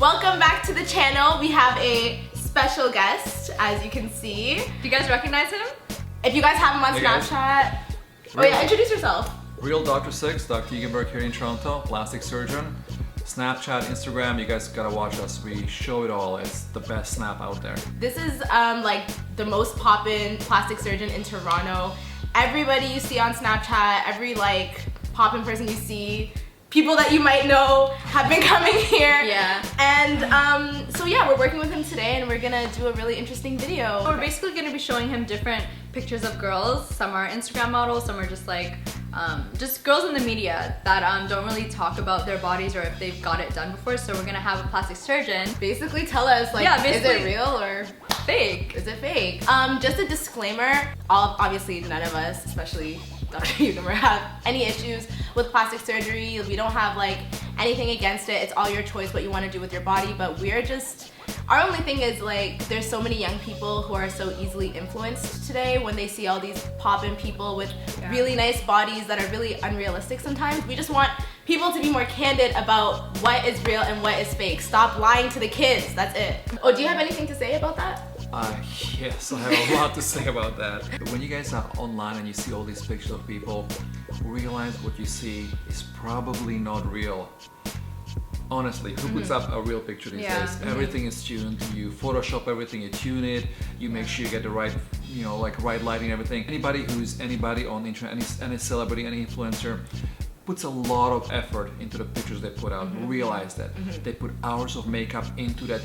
Welcome back to the channel. We have a special guest, as you can see. Do you guys recognize him? If you guys have him on Snapchat. Oh yeah, introduce yourself. Real Dr.Six, Dr. Egenberg here in Toronto, plastic surgeon. Snapchat, Instagram, you guys gotta watch us. We show it all. It's the best snap out there. This is like the most poppin' plastic surgeon in Toronto. Everybody you see on Snapchat, every like poppin' person you see, people that you might know have been coming here. Yeah. And so yeah, we're working with him today and we're gonna do a really interesting video. We're basically gonna be showing him different pictures of girls. Some are Instagram models, some are just like just girls in the media that don't really talk about their bodies or if they've got it done before. So we're gonna have a plastic surgeon Basically tell us like, yeah, is it real or fake? is it fake? Just a disclaimer, obviously none of us, especially Dr. Egenberg, have any issues with plastic surgery. We don't have like anything against it. It's all your choice what you want to do with your body, but our only thing is like there's so many young people who are so easily influenced today when they see all these poppin' people with really nice bodies that are really unrealistic sometimes. We just want people to be more candid about what is real and what is fake. Stop lying to the kids, that's it. Oh, do you have anything to say about that? Yes, I have a lot to say about that. When you guys are online and you see all these pictures of people, realize what you see is probably not real. Honestly, who puts up a real picture these days? Everything is tuned. You Photoshop everything, you tune it, you make sure you get the right, right lighting, everything. Anybody who's anybody on the internet, any celebrity, any influencer, puts a lot of effort into the pictures they put out. Realize that. They put hours of makeup into that,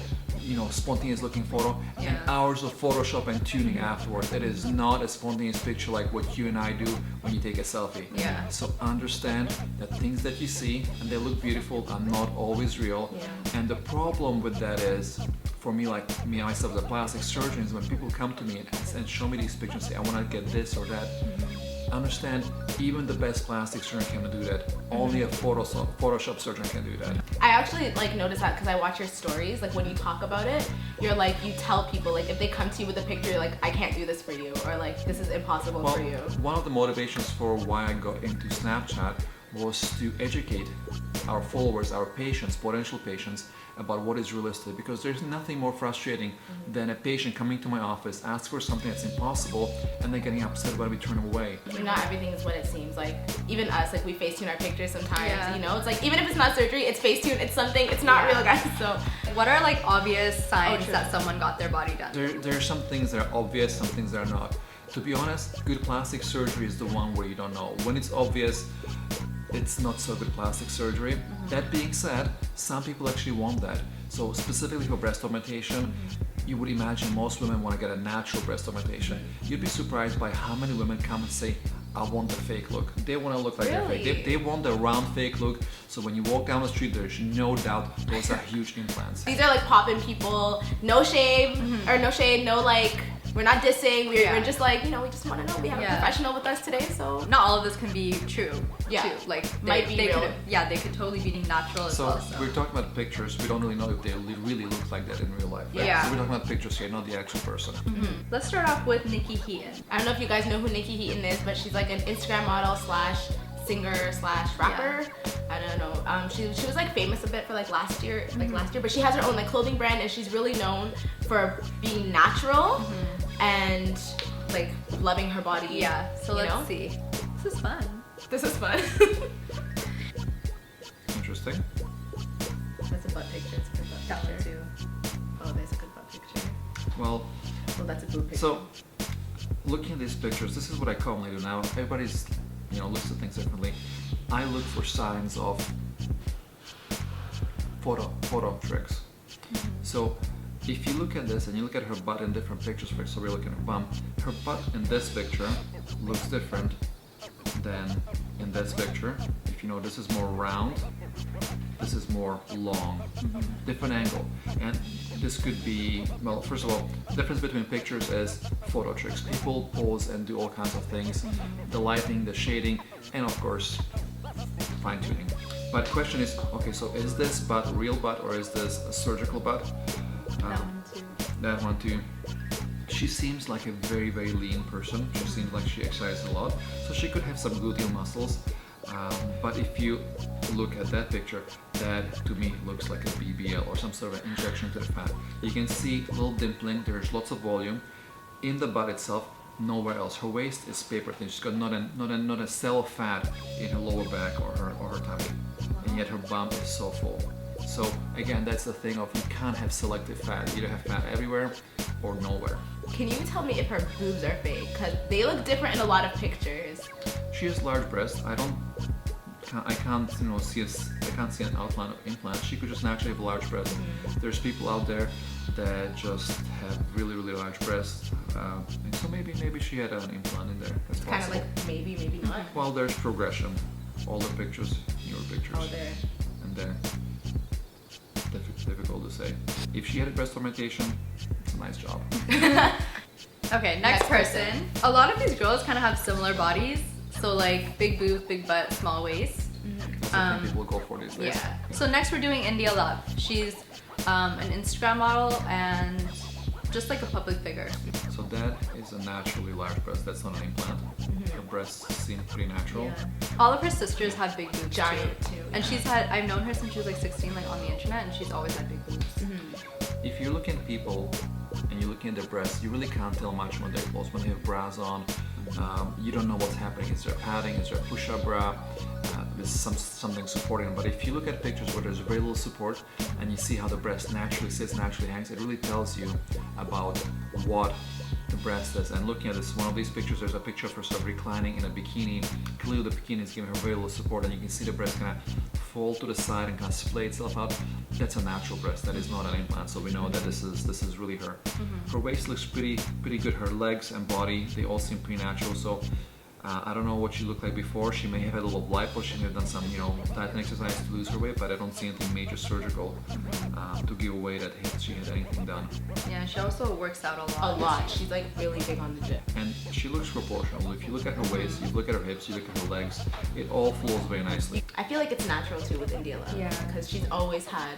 spontaneous looking photo and hours of Photoshop and tuning afterwards. It is not a spontaneous picture like what you and I do when you take a selfie. Yeah. So understand that things that you see and they look beautiful are not always real. And the problem with that is, for me, like me myself as a plastic surgeon, is when people come to me and show me these pictures and say, I want to get this or that. Understand, even the best plastic surgeon cannot do that. Only a Photoshop surgeon can do that. I actually like notice that because I watch your stories. Like when you talk about it, you're like, you tell people like if they come to you with a picture, you're like, I can't do this for you, or like this is impossible for you. One of the motivations for why I got into Snapchat was to educate our followers, our patients, potential patients, about what is realistic, because there's nothing more frustrating than a patient coming to my office, ask for something that's impossible, and then getting upset when we turn them away. Not everything is what it seems. Like even us, like we Facetune our pictures sometimes. It's like even if it's not surgery, it's Facetune. It's something. It's not real, guys. So what are like obvious signs that someone got their body done? There are some things that are obvious, some things that are not. To be honest, good plastic surgery is the one where you don't know. When it's obvious, it's not so good plastic surgery. That being said, some people actually want that. So specifically for breast augmentation, you would imagine most women want to get a natural breast augmentation. You'd be surprised by how many women come and say, I want the fake look. They want to look like they're fake. They want the round fake look. So when you walk down the street, there's no doubt those are huge implants. These are like poppin' people, no shame, or no shade, no like, we're not dissing, we're just like, we just want to know. We have a professional with us today, so. Not all of this can be true, too. Like, might be real. They could totally be natural as well. So we're talking about pictures. We don't really know if they really look like that in real life. Right? So we're talking about pictures here, not the actual person. Let's start off with Nikki Heaton. I don't know if you guys know who Nikki Heaton is, but she's like an Instagram model slash singer slash rapper. I don't know. She was like famous a bit for like last year, but she has her own like clothing brand and she's really known for being natural and like loving her body. Yeah. So let's see. This is fun. This is fun. Interesting. That's a butt picture. It's a good butt picture too. Oh, there's a good butt picture. Well, that's a boob picture. So looking at these pictures, this is what I commonly do now. Everybody's looks at things differently. I look for signs of photo tricks. So if you look at this and you look at her butt in different pictures, for example, we're looking at her bum, her butt in this picture looks different than in this picture. If you know, this is more round, this is more long, different angle. And this could be, well, first of all, the difference between pictures is photo tricks. People pose and do all kinds of things, the lighting, the shading, and of course, fine tuning. But the question is, okay, so is this butt real butt or is this a surgical butt? That one too. She seems like a very, very lean person. She seems like she exercises a lot. So she could have some gluteal muscles. But if you look at that picture, that to me looks like a BBL or some sort of an injection to the fat. You can see a little dimpling, there's lots of volume. In the butt itself, nowhere else. Her waist is paper thin. She's got not a cell of fat in her lower back or her tummy. And yet her bump is so full. So again, that's the thing of you can't have selective fat. You either have fat everywhere or nowhere. Can you tell me if her boobs are fake? Because they look different in a lot of pictures. She has large breasts. I can't see an outline of implant. She could just naturally have large breasts. There's people out there that just have really large breasts. And so maybe she had an implant in there. That's Kind of possible. like maybe not. Well, there's progression. All the pictures, your pictures, Oh, there. and there. Difficult to say. If she had a breast augmentation, it's a nice job. Okay, next person. A lot of these girls kind of have similar bodies. So like big boobs, big butt, small waist. That's what people go for these days. Yeah. So next we're doing India Love. She's an Instagram model and just like a public figure. So that is a naturally large breast. That's not an implant. Her breasts seem pretty natural. Yeah. All of her sisters have big boobs Giant too. And I've known her since she was like 16, like on the internet, and she's always had big boobs. If you're looking at people and you're looking at their breasts, you really can't tell much when they're close. When they have bras on, you don't know what's happening. Is there padding? Is there a push-up bra? Is something supporting them? But if you look at pictures where there's very little support and you see how the breast naturally sits, naturally hangs, it really tells you about what the breast is. And looking at this, one of these pictures, there's a picture of her sort of reclining in a bikini. Clearly the bikini is giving her very little support, and you can see the breast kind of fall to the side and kind of splay itself out. That's a natural breast. That is not an implant. So we know that this is really her. Her waist looks pretty good. Her legs and body, they all seem pretty natural. So I don't know what she looked like before. She may have had a little lipo. She may have done some, diet exercise to lose her weight, but I don't see anything major surgical to give away that she had anything done. Yeah, she also works out a lot. A lot. She's like really big on the gym. And she looks proportional. If you look at her waist, you look at her hips, you look at her legs, it all flows very nicely. I feel like it's natural too with India Love. Yeah. Because she's always had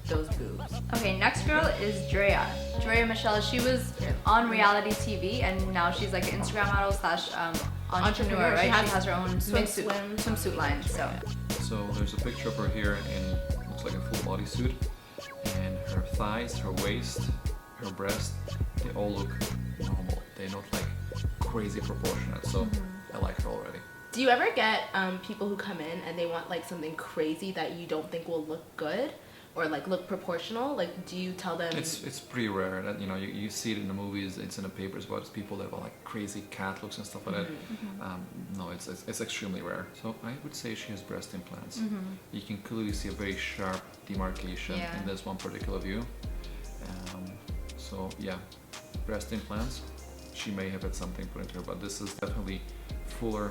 those boobs. Okay, next girl is Drea. Drea Michelle. She was on reality TV, and now she's like an Instagram model slash entrepreneur, right? She has her own swimsuit line. So there's a picture of her here in looks like a full bodysuit, and her thighs, her waist, her breast, they all look normal. They don't like crazy proportionate. So I like her already. Do you ever get people who come in and they want like something crazy that you don't think will look good? Or like look proportional? Like, do you tell them? It's pretty rare that you see it in the movies, it's in the papers about people that have like crazy cat looks and stuff like that. No, it's extremely rare. So I would say she has breast implants. You can clearly see a very sharp demarcation in this one particular view. So yeah, breast implants. She may have had something put into her, but this is definitely fuller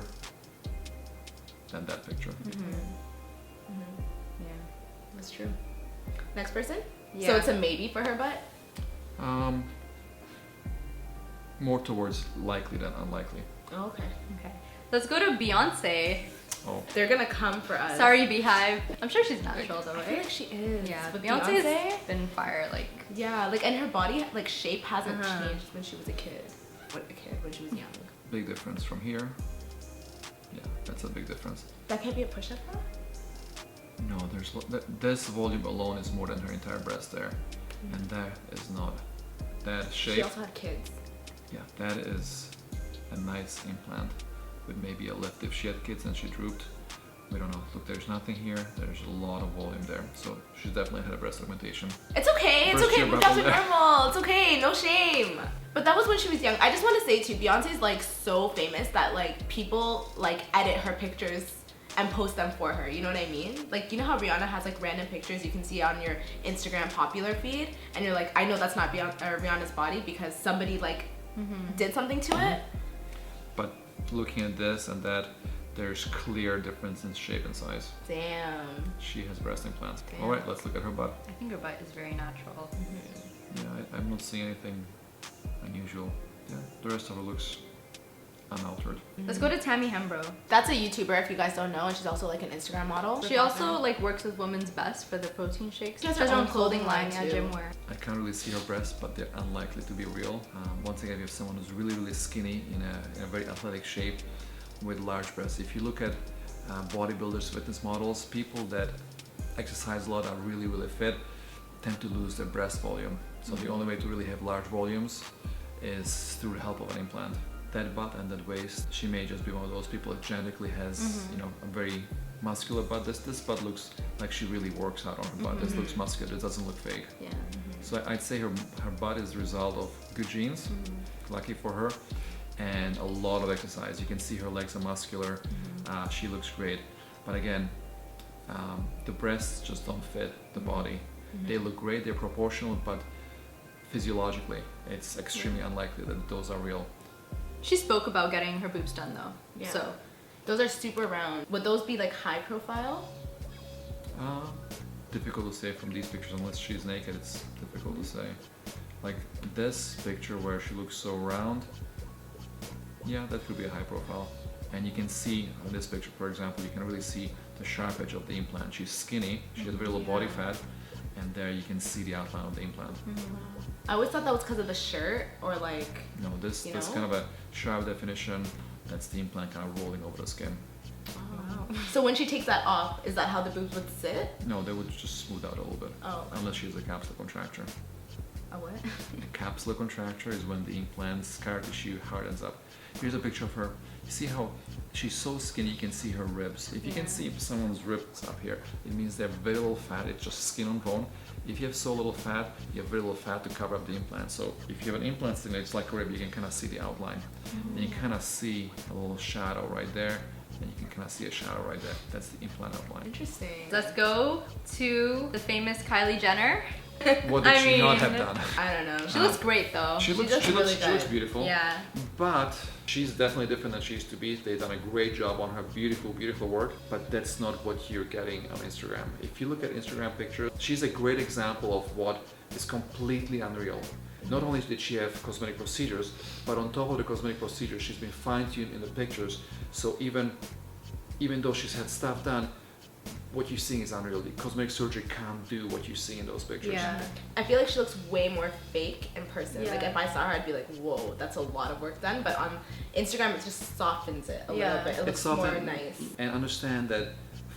than that picture. Yeah, That's true. Next person? Yeah. So it's a maybe for her butt? More towards likely than unlikely. Oh, okay. Okay. Let's go to Beyonce. Oh, They're gonna come for us. Sorry, Beehive. I'm sure she's natural though, I feel right? like she is. Yeah, But Beyonce's been fire. Like, yeah, like, and her body, like, shape hasn't changed when she was a kid. When she was young. big difference from here. Yeah, that's a big difference. That can't be a push-up bra? No, this volume alone is more than her entire breast there, and that is not that shape. She also had kids. Yeah, that is a nice implant with maybe a lift. If she had kids and she drooped, we don't know. Look, there's nothing here. There's a lot of volume there, so she definitely had a breast augmentation. It's okay. It's First okay. year Boobs are bubble. normal. It's okay. No shame. But that was when she was young. I just want to say too, Beyonce's like so famous that like people like edit her pictures and post them for her. You know what I mean? Like, you know how Rihanna has like random pictures you can see on your Instagram popular feed, and you're like, I know that's not Rihanna's body because somebody like did something to it. But looking at this and that, there's clear difference in shape and size. Damn. She has breast implants. Damn. All right, let's look at her butt. I think her butt is very natural. Yeah, I'm not seeing anything unusual. Yeah, the rest of her looks unaltered. Let's go to Tammy Hembro. That's a YouTuber if you guys don't know, and she's also like an Instagram model. She also like works with Women's Best for the protein shakes. She has her own clothing line, yeah, too. gym wear. I can't really see her breasts, but they're unlikely to be real. Once again, you have someone who's really, really skinny in a very athletic shape with large breasts. If you look at bodybuilders, fitness models, people that exercise a lot, are really, really fit, tend to lose their breast volume. So the only way to really have large volumes is through the help of an implant. That butt and that waist, she may just be one of those people that genetically has, you know, a very muscular butt. This butt looks like she really works out on her butt. This looks muscular, this doesn't look fake. Yeah. So I'd say her butt is the result of good genes, lucky for her, and a lot of exercise. You can see her legs are muscular, she looks great. But again, the breasts just don't fit the body. They look great, they're proportional, but physiologically, it's extremely unlikely that those are real. She spoke about getting her boobs done though. Yeah. So Those are super round. Would those be like high profile? Difficult to say from these pictures, unless she's naked, it's difficult to say. Like this picture where she looks so round, yeah, that could be a high profile. And you can see in this picture, for example, you can really see the sharp edge of the implant. She's skinny, she has very little body fat, and there you can see the outline of the implant. I always thought that was because of the shirt or like... No, this kind of a sharp definition, that's the implant kind of rolling over the skin. Wow. So when she takes that off, is that how the boobs would sit? No, they would just smooth out a little bit. Oh. Unless she has a capsular contracture. A what? A capsular contracture is when the implant's scar tissue hardens up. Here's a picture of her. You see how she's so skinny, you can see her ribs. If you can see someone's ribs up here, it means they have very little fat, it's just skin on bone. If you have so little fat, you have very little fat to cover up the implant. So if you have an implant sitting there, it's like a rib, you can kind of see the outline. And you kind of see a little shadow right there, and you can kind of see a shadow right there. That's the implant outline. Interesting. let's go to the famous Kylie Jenner. What did I she not mean, have done? I don't know. She looks great though. She looks really good. beautiful. Yeah. But she's definitely different than she used to be. They've done a great job on her beautiful, beautiful work, but that's not what you're getting on Instagram. If you look at Instagram pictures, she's a great example of what is completely unreal. Not only did she have cosmetic procedures, but on top of the cosmetic procedures, she's been fine-tuned in the pictures. So even though she's had stuff done, what you're seeing is unreal. The cosmetic surgery can't do what you see in those pictures. Yeah. I feel like she looks way more fake in person. Yeah. Like if I saw her, I'd be like, whoa, that's a lot of work done. But on Instagram, it just softens it a little bit. It looks more nice. And understand that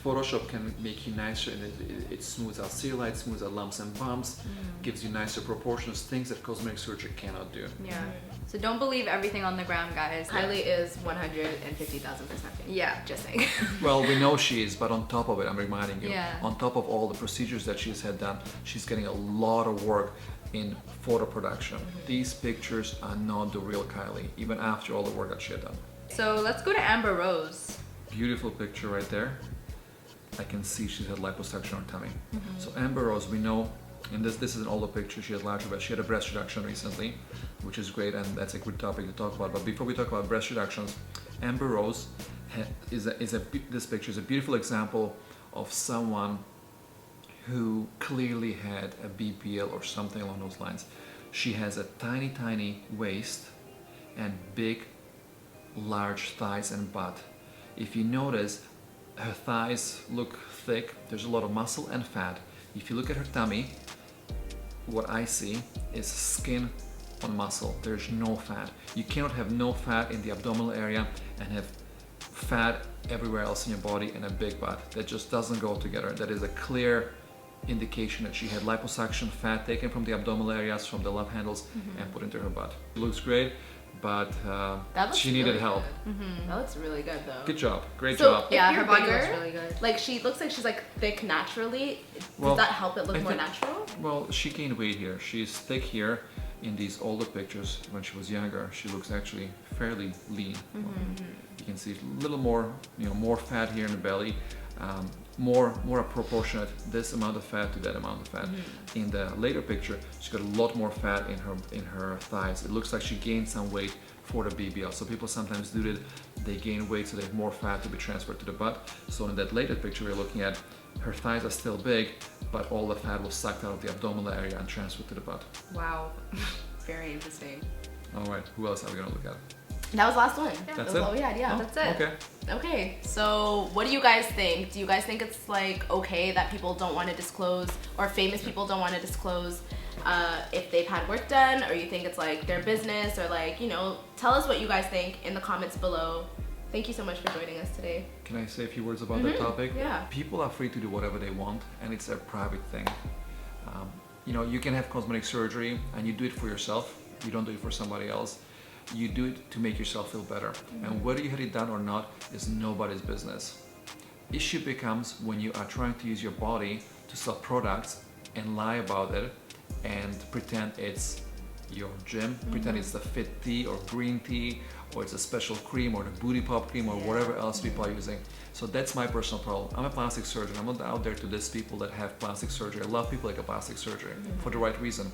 Photoshop can make you nicer, and it smooths out cellulite, smooths out lumps and bumps, gives you nicer proportions, things that cosmetic surgery cannot do. Yeah. So don't believe everything on the gram, guys. Kylie is 150,000% fake. Yeah. Just saying. Well, we know she is, but on top of it, I'm reminding you, Yeah. on top of all the procedures that she's had done, she's getting a lot of work in photo production. These pictures are not the real Kylie, even after all the work that she had done. So let's go to Amber Rose. Beautiful picture right there. I can see she's had liposuction on her tummy. So Amber Rose, we know, and this is an older picture, she has larger breasts. She had a breast reduction recently, which is great, and that's a good topic to talk about. But before we talk about breast reductions, Amber Rose this picture is a beautiful example of someone who clearly had a BBL or something along those lines. She has a tiny, tiny waist and big, large thighs and butt. If you notice, her thighs look thick, there's a lot of muscle and fat. If you look at her tummy, what I see is skin on muscle. There's no fat. You cannot have no fat in the abdominal area and have fat everywhere else in your body and a big butt. That just doesn't go together. That is a clear indication that she had liposuction, fat taken from the abdominal areas, from the love handles, and put into her butt. It looks great, but she needed help. That looks really good though. Good job, great So job. if Yeah, you're her body bigger, looks really good. like she looks like she's like thick naturally. Well, Does that help it look I more think- natural? Well, she gained weight here. She's thick here. In these older pictures, when she was younger, she looks actually fairly lean. You can see a little more, more fat here in the belly, more proportionate this amount of fat to that amount of fat. In the later picture, she's got a lot more fat in her thighs. It looks like she gained some weight for the BBL. So people sometimes do that. They gain weight so they have more fat to be transferred to the butt. So in that later picture we're looking at, her thighs are still big, but all the fat was sucked out of the abdominal area and transferred to the butt. Wow. Very interesting. All right, who else are we gonna look at? That was the last one. That's that was it? all we had, yeah. Oh, That's it. Okay. Okay, so what do you guys think? Do you guys think it's like okay that people don't want to disclose, or famous people don't want to disclose if they've had work done, or you think it's like their business, or like, tell us what you guys think in the comments below. Thank you so much for joining us today. Can I say a few words about that topic? Yeah. People are free to do whatever they want, and it's a private thing. You know, you can have cosmetic surgery and you do it for yourself. You don't do it for somebody else. You do it to make yourself feel better. And whether you had it done or not is nobody's business. Issue becomes when you are trying to use your body to sell products and lie about it and pretend it's your gym, pretend it's the fit tea or green tea, or it's a special cream or the booty pop cream or whatever else people are using. So that's my personal problem. I'm a plastic surgeon. I'm not out there to diss people that have plastic surgery. I love people that get plastic surgery for the right reason.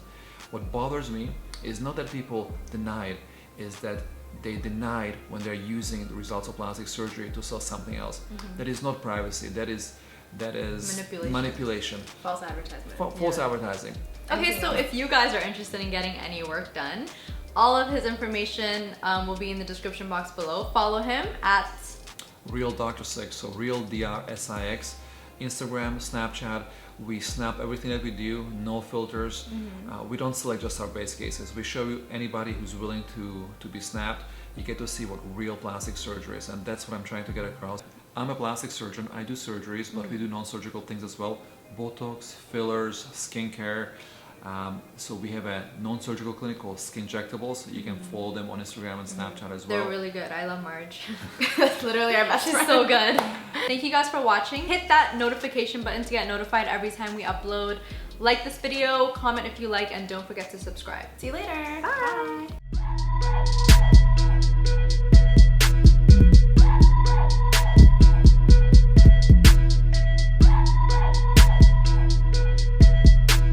What bothers me is not that people deny it, is that they deny it when they're using the results of plastic surgery to sell something else. That is not privacy. That is manipulation. False advertisement. False advertising. Okay, so if you guys are interested in getting any work done, all of his information will be in the description box below. Follow him at Realdrsix, so Realdrsix, Instagram, Snapchat. We snap everything that we do, no filters. We don't select just our base cases. We show you anybody who's willing to be snapped. You get to see what real plastic surgery is, and that's what I'm trying to get across. I'm a plastic surgeon. I do surgeries, but we do non-surgical things as well. Botox, fillers, skincare. So we have a non-surgical clinic called Skinjectables. You can follow them on Instagram and Snapchat as well. They're really good. I love Marge. That's literally our best friend. She's so good. Thank you guys for watching. Hit that notification button to get notified every time we upload. Like this video, comment if you like, and don't forget to subscribe. See you later. Bye.